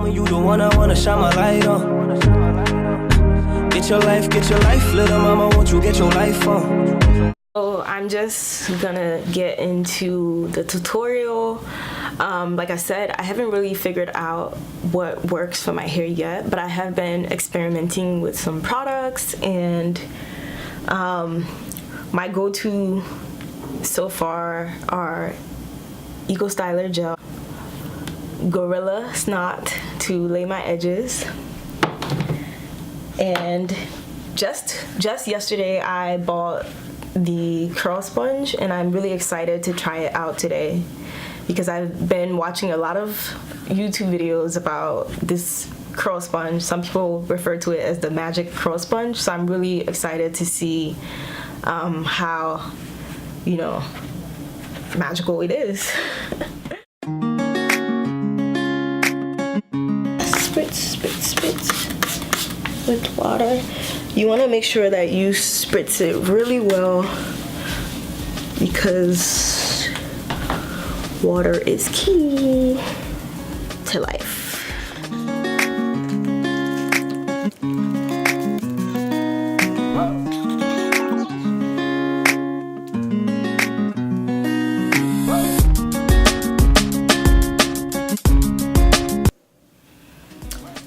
mama, you the one I wanna shine my light on. Get your life, little mama, won't you get your life on? So I'm just gonna get into the tutorial. Like I said, I haven't really figured out what works for my hair yet, but I have been experimenting with some products, and my go-to so far are Eco Styler Gel, Gorilla Snot to lay my edges, and just yesterday I bought the curl sponge, and I'm really excited to try it out today because I've been watching a lot of YouTube videos about this curl sponge. Some people refer to it as the magic curl sponge, so I'm really excited to see how, you know, magical it is. Spritz with water. You want to make sure that you spritz it really well because water is key to life.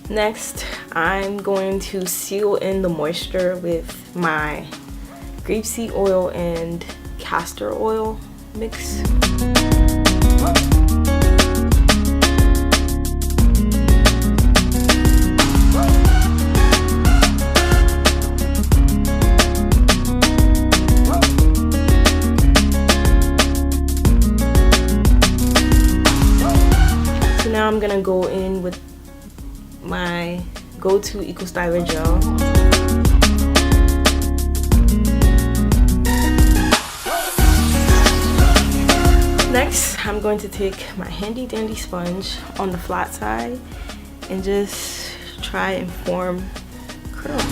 Next, I'm going to seal in the moisture with my grapeseed oil and castor oil mix. So now I'm gonna go in with my go-to Eco Styler Gel. Next, I'm going to take my handy dandy sponge on the flat side and just try and form curls.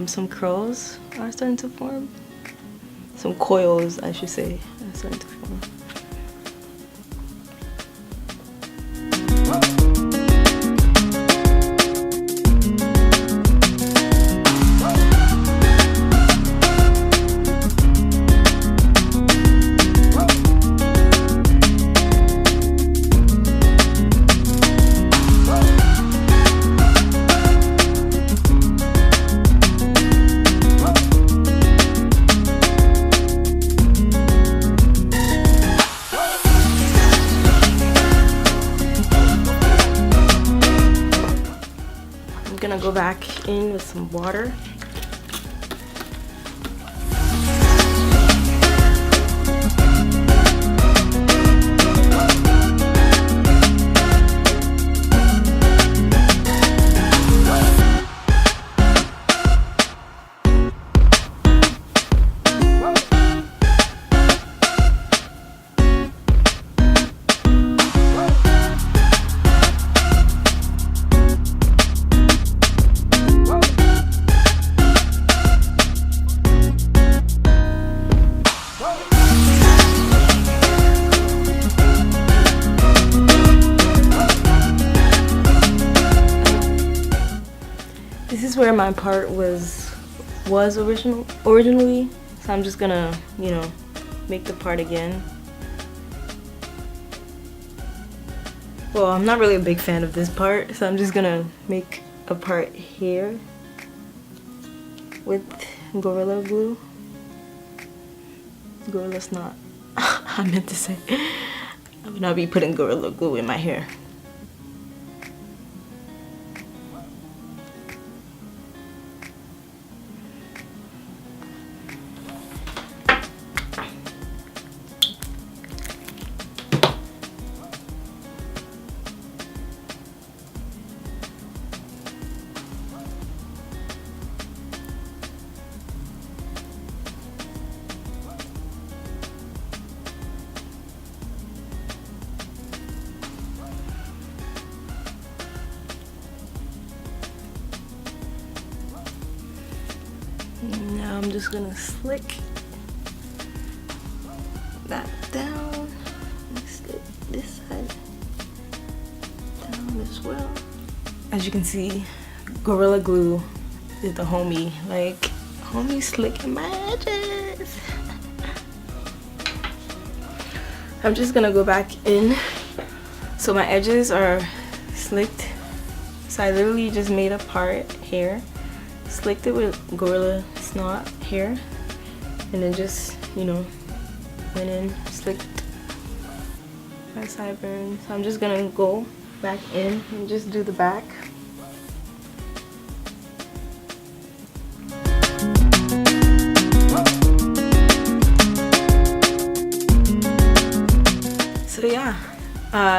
Some curls are starting to form. Some coils, I should say, are starting to form. I'm gonna go back in with some water. This is where my part was originally, so I'm just gonna, you know, make the part again. Well, I'm not really a big fan of this part, so I'm just gonna make a part here with Gorilla Glue. Gorilla Snot. I meant to say. I would not be putting Gorilla Glue in my hair. Now I'm just gonna slick that down. Slick this side down as well. As you can see, Gorilla Glue is the homie. Like, homie slicking my edges. I'm just gonna go back in. So my edges are slicked. So I literally just made a part here, slicked it with Gorilla Snot here, and then just, you know, went in, slicked my sideburns. So I'm just gonna go back in and just do the back. So yeah,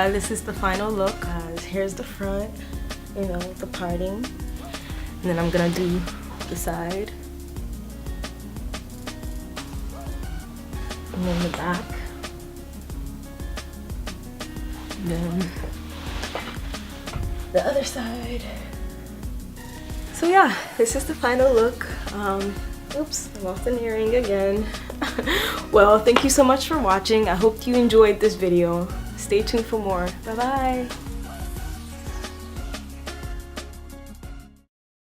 this is the final look. Here's the front, you know, the parting, and then I'm gonna do the side, and then the back, and then the other side. So yeah, this is the final look. Oops, I lost an earring again. Well, thank you so much for watching. I hope you enjoyed this video. Stay tuned for more. Bye bye.